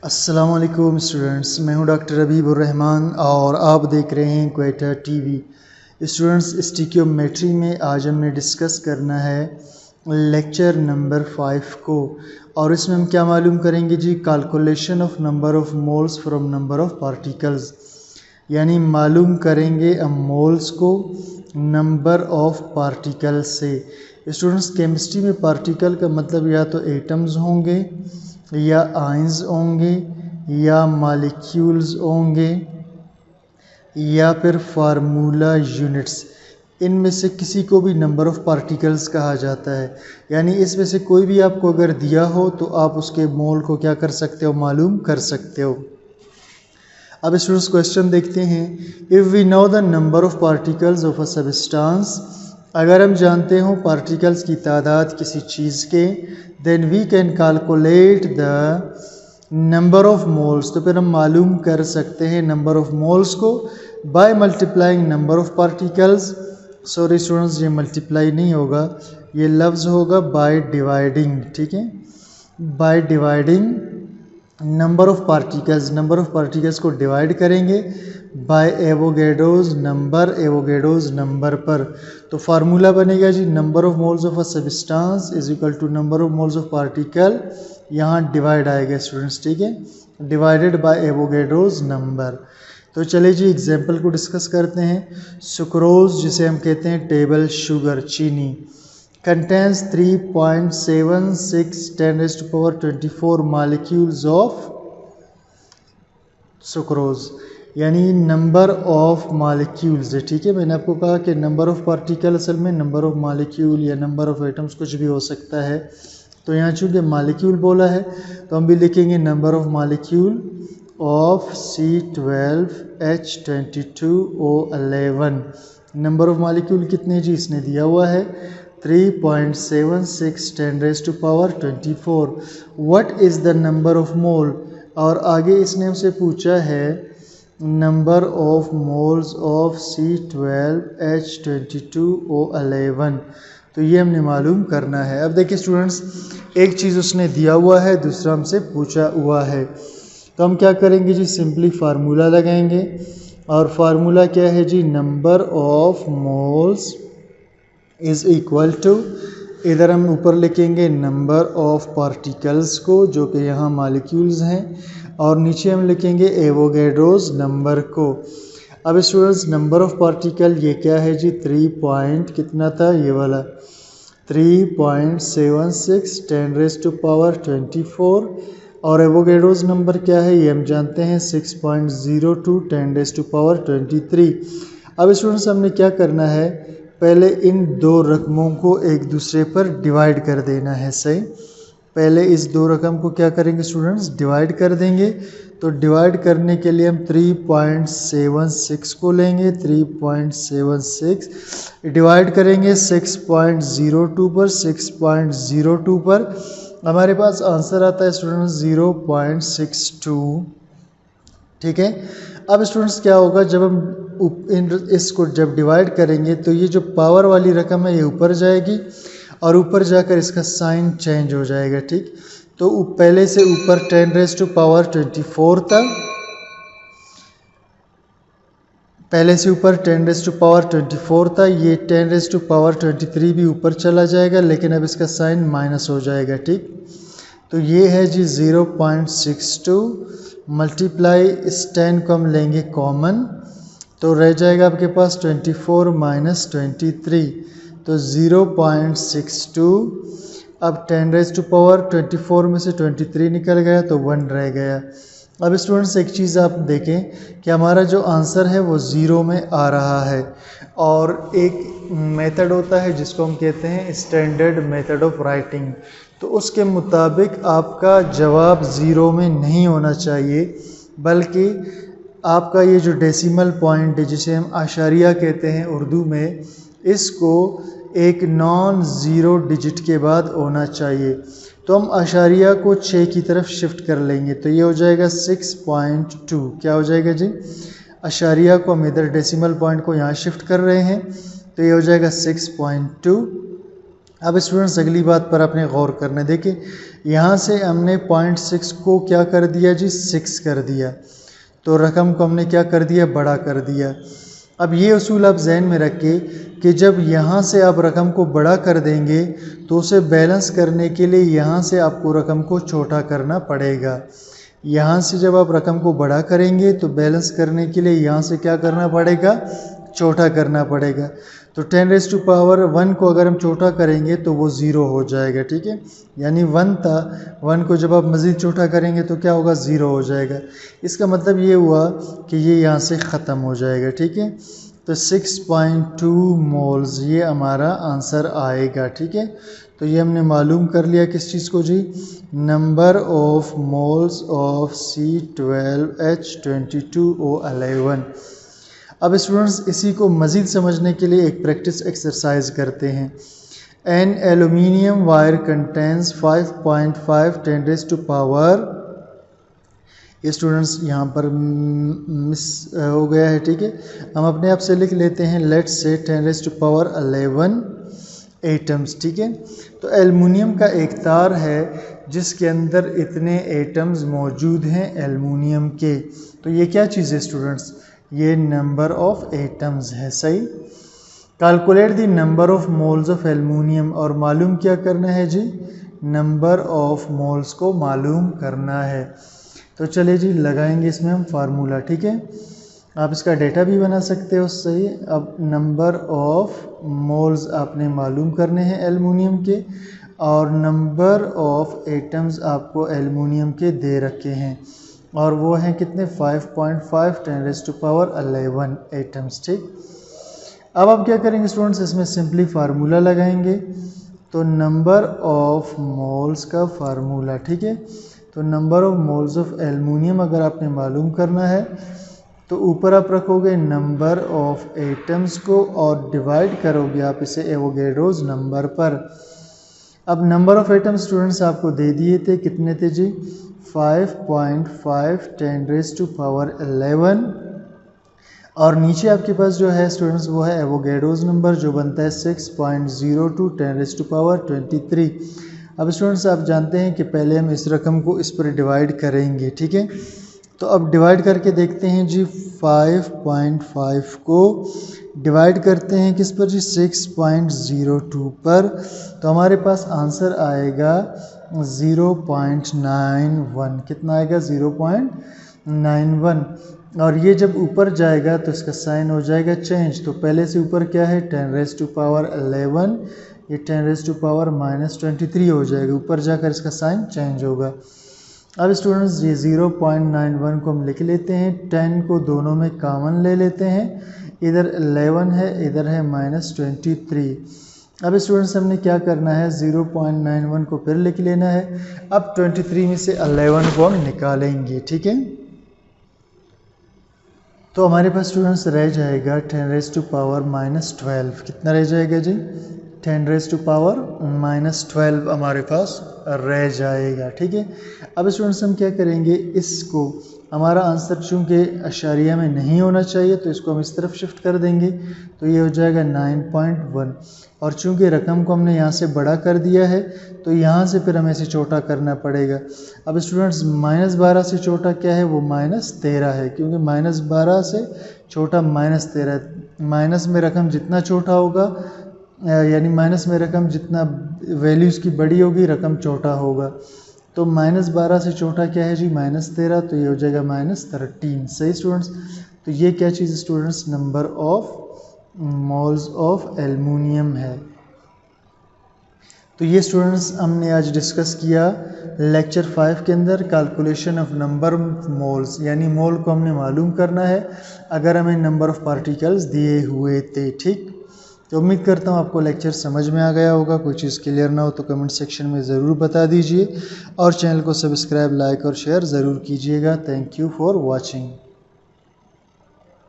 अस्सलाम वालेकुम स्टूडेंट्स, मैं हूं डॉक्टर हबीबुर रहमान और आप देख रहे हैं क्वेटा टीवी। स्टूडेंट्स, स्टिकियोमेट्री में आज हमने डिस्कस करना है लेक्चर नंबर 5 को, और इसमें हम क्या मालूम करेंगे जी, calculation of number of moles from number of particles, यानी मालूम करेंगे हम मोल्स को नंबर ऑफ पार्टिकल से। स्टूडेंट्स, केमिस्ट्री में पार्टिकल का मतलब या तो एटम्स होंगे या आयंस होंगे या मॉलिक्यूल्स होंगे या फिर फार्मूला यूनिट्स। इनमें से किसी को भी नंबर ऑफ पार्टिकल्स कहा जाता है, यानी इसमें से कोई भी आपको अगर दिया हो तो आप उसके मोल को क्या कर सकते हो, मालूम कर सकते हो। अब स्टूडेंट्स क्वेश्चन देखते हैं। If we know the number of particles of a substance, अगर हम जानते हो पार्टिकल्स की तादाद किसी चीज़ के, then we can calculate the number of moles, तो फिर हम मालूम कर सकते हैं नंबर ऑफ मोल्स को by multiplying number of particles. Sorry students, ये मल्टीप्लाई नहीं होगा, ये लफ्ज़ होगा बाय डिवाइडिंग, ठीक है, by dividing number of particles. Number of particles को डिवाइड करेंगे बाय एवोगैड्रोस नंबर पर। तो फार्मूला बनेगा जी, number of moles of a substance is equal to number of moles of particle, यहाँ डिवाइड आएगा स्टूडेंट्स, ठीक है, डिवाइडेड बाय एवोगैड्रोस नंबर। तो चलिए जी एग्जाम्पल को डिस्कस करते हैं। सुक्रोज, जिसे हम कहते हैं टेबल शुगर, चीनी, contains 3.76 10 raised to power 24 molecules of sucrose, यानी नंबर ऑफ मॉलिक्यूल्स है, ठीक है। मैंने आपको कहा कि नंबर ऑफ पार्टिकल असल में नंबर ऑफ मॉलिक्यूल या नंबर ऑफ एटम्स कुछ भी हो सकता है। तो यहाँ चूँकि मॉलिक्यूल बोला है तो हम भी लिखेंगे number of molecule of C12H22O11। Number of molecule कितने जी, इसने दिया हुआ है 3.76 10 raised to power 24। What is the number of mole, और आगे इसने हमसे पूछा है number of moles of C12H22O11, तो ये हमने मालूम करना है। अब देखिए स्टूडेंट्स, एक चीज़ उसने दिया हुआ है, दूसरा हमसे पूछा हुआ है, तो हम क्या करेंगे जी, सिंपली फार्मूला लगाएंगे। और फार्मूला क्या है जी, number of moles is equal to, इधर हम ऊपर लिखेंगे नंबर ऑफ पार्टिकल्स को जो कि यहाँ मॉलिक्यूल्स हैं, और नीचे हम लिखेंगे एवोगैड्रोस नंबर को। अब स्टूडेंट्स, नंबर ऑफ पार्टिकल ये क्या है जी, 3 पॉइंट कितना था, ये वाला 3.76 10 raised to power 24, और एवोगैड्रोस नंबर क्या है ये हम जानते हैं 6.02 10 raised to power 23। अब स्टूडेंट्स हमने क्या करना है, पहले इन दो रकमों को एक दूसरे पर डिवाइड कर देना है, सही। पहले इस दो रकम को क्या करेंगे स्टूडेंट्स, डिवाइड कर देंगे। तो डिवाइड करने के लिए हम 3.76 को लेंगे, 3.76 डिवाइड करेंगे 6.02 पर, 6.02 पर हमारे पास आंसर आता है स्टूडेंट्स 0.62, ठीक है। अब स्टूडेंट्स क्या होगा, जब हम इसको जब डिवाइड करेंगे तो ये जो पावर वाली रकम है ये ऊपर जाएगी और ऊपर जाकर इसका साइन चेंज हो जाएगा, ठीक। तो पहले से ऊपर 10 raised to power 24 था, पहले से ऊपर 10 raised to power 24 था, ये 10 raised to power 23 भी ऊपर चला जाएगा, लेकिन अब इसका साइन माइनस हो जाएगा, ठीक। तो ये है जी 0.62 मल्टीप्लाई इस 10 को हम लेंगे कॉमन, तो रह जाएगा आपके पास 24 माइनस 23, तो 0.62। अब 10 raised to power 24 में से 23 निकल गया तो 1 रह गया। अब स्टूडेंट्स एक चीज़ आप देखें कि हमारा जो आंसर है वो ज़ीरो में आ रहा है, और एक मेथड होता है जिसको हम कहते हैं स्टैंडर्ड मेथड ऑफ राइटिंग, तो उसके मुताबिक आपका जवाब ज़ीरो में नहीं होना चाहिए, बल्कि आपका ये जो डेसिमल पॉइंट है जिसे हम आशारिया कहते हैं उर्दू में, इसको एक नॉन ज़ीरो डिजिट के बाद होना चाहिए। तो हम आशारिया को 6 की तरफ शिफ्ट कर लेंगे, तो ये हो जाएगा 6.2। क्या हो जाएगा जी, आशारिया को हम इधर डेसिमल पॉइंट को यहाँ शिफ्ट कर रहे हैं, तो ये हो जाएगा 6.2 अब स्टूडेंट्स अगली बात पर आपने गौर करना है। देखिए यहाँ से हमने 0.6 को क्या कर दिया जी, 6 कर दिया, तो रकम को हमने क्या कर दिया, बड़ा कर दिया। अब ये उसूल आप जहन में रखें कि जब यहाँ से आप रकम को बड़ा कर देंगे तो उसे बैलेंस करने के लिए यहाँ से आपको रकम को छोटा करना पड़ेगा। यहाँ से जब आप रकम को बड़ा करेंगे तो बैलेंस करने के लिए यहाँ से क्या करना पड़ेगा, छोटा करना पड़ेगा। तो 10⁻1 को अगर हम छोटा करेंगे तो वो 0 हो जाएगा, ठीक है। यानी 1 था, 1 को जब आप मज़ीद छोटा करेंगे तो क्या होगा, 0 हो जाएगा। इसका मतलब ये हुआ कि ये यहाँ से ख़त्म हो जाएगा, ठीक है। तो 6.2 मोल्स ये हमारा आंसर आएगा, ठीक है। तो ये हमने मालूम कर लिया किस चीज़ को जी, number of moles of C12H22O11। अब स्टूडेंट्स इसी को मज़ीद समझने के लिए एक प्रैक्टिस एक्सरसाइज करते हैं। एन एल्यूमिनियम वायर कंटेंस 5.5 10⁻, ये स्टूडेंट्स यहाँ पर मिस हो गया है, ठीक है। हम अपने आप से लिख लेते हैं, लेट्स से 10⁻11 एटम्स, ठीक है। तो एल्युमिनियम का एक तार है जिसके अंदर इतने एटम्स मौजूद हैं एल्युमिनियम के। तो ये क्या चीज़ है स्टूडेंट्स, ये नंबर ऑफ एटम्स है, सही। Calculate the number of moles of aluminium, और मालूम क्या करना है जी, नंबर ऑफ मोल्स को मालूम करना है। तो चलिए जी लगाएंगे इसमें हम फार्मूला, ठीक है। आप इसका डेटा भी बना सकते हो, सही। अब नंबर ऑफ मोल्स आपने मालूम करने हैं एल्युमिनियम के, और नंबर ऑफ एटम्स आपको एल्युमिनियम के दे रखे हैं, और वो हैं कितने, 5.5 10⁻11 एटम्स, ठीक। अब आप क्या करेंगे स्टूडेंट्स, इसमें सिंपली फार्मूला लगाएंगे। तो नंबर ऑफ मोल्स का फार्मूला, ठीक है। तो number of moles of aluminium अगर आपने मालूम करना है तो ऊपर आप रखोगे नंबर ऑफ एटम्स को और डिवाइड करोगे आप इसे एवोगैड्रोस नंबर पर। अब नंबर ऑफ एटम्स स्टूडेंट्स आपको दे दिए थे, कितने थे जी, 5.5 10⁻11, और नीचे आपके पास जो है स्टूडेंट्स वो है एवोगैड्रोस नंबर जो बनता है 6.02 10⁻23। अब स्टूडेंट्स आप जानते हैं कि पहले हम इस रकम को इस पर डिवाइड करेंगे, ठीक है। तो अब डिवाइड करके देखते हैं जी, 5.5 को डिवाइड करते हैं किस पर जी, 6.02 पर, तो हमारे पास आंसर आएगा 0.91। कितना आएगा, 0.91। और ये जब ऊपर जाएगा तो इसका साइन हो जाएगा चेंज। तो पहले से ऊपर क्या है, 10⁻11, ये 10⁻−23 हो जाएगा, ऊपर जाकर इसका साइन चेंज होगा। अब स्टूडेंट्स ये 0.91 को हम लिख लेते हैं, 10 को दोनों में कॉमन ले लेते हैं, इधर 11 है इधर है -23। अब स्टूडेंट्स हमने क्या करना है, 0.91 को फिर लिख लेना है। अब 23 में से 11 को हम निकालेंगे, ठीक है। तो हमारे पास स्टूडेंट्स रह जाएगा 10⁻−12। कितना रह जाएगा जी, 10⁻−12 हमारे पास रह जाएगा, ठीक है। अब स्टूडेंट्स हम क्या करेंगे, इसको हमारा आंसर चूँकि अशारिया में नहीं होना चाहिए तो इसको हम इस तरफ शिफ्ट कर देंगे, तो ये हो जाएगा 9.1। और चूँकि रकम को हमने यहाँ से बड़ा कर दिया है तो यहाँ से फिर हमें इसे छोटा करना पड़ेगा। अब स्टूडेंट्स -12 से छोटा क्या है, वो -13 है, क्योंकि -12 से छोटा -13। माइनस में रकम जितना छोटा होगा, यानी माइनस में रकम जितना वैल्यू उसकी बड़ी होगी रकम छोटा होगा। तो -12 से छोटा क्या है जी, -13, तो ये हो जाएगा -13। सही स्टूडेंट्स। तो ये क्या चीज़ students, number of moles of aluminium है। तो ये स्टूडेंट्स हमने आज डिस्कस किया लेक्चर 5 के अंदर, कैलकुलेशन ऑफ नंबर मोल्स, यानी मोल को हमने मालूम करना है अगर हमें नंबर ऑफ पार्टिकल्स दिए हुए थे, ठीक। तो उम्मीद करता हूँ आपको लेक्चर समझ में आ गया होगा। कोई चीज़ क्लियर ना हो तो कमेंट सेक्शन में ज़रूर बता दीजिए, और चैनल को सब्सक्राइब, लाइक और शेयर ज़रूर कीजिएगा। Thank you for watching.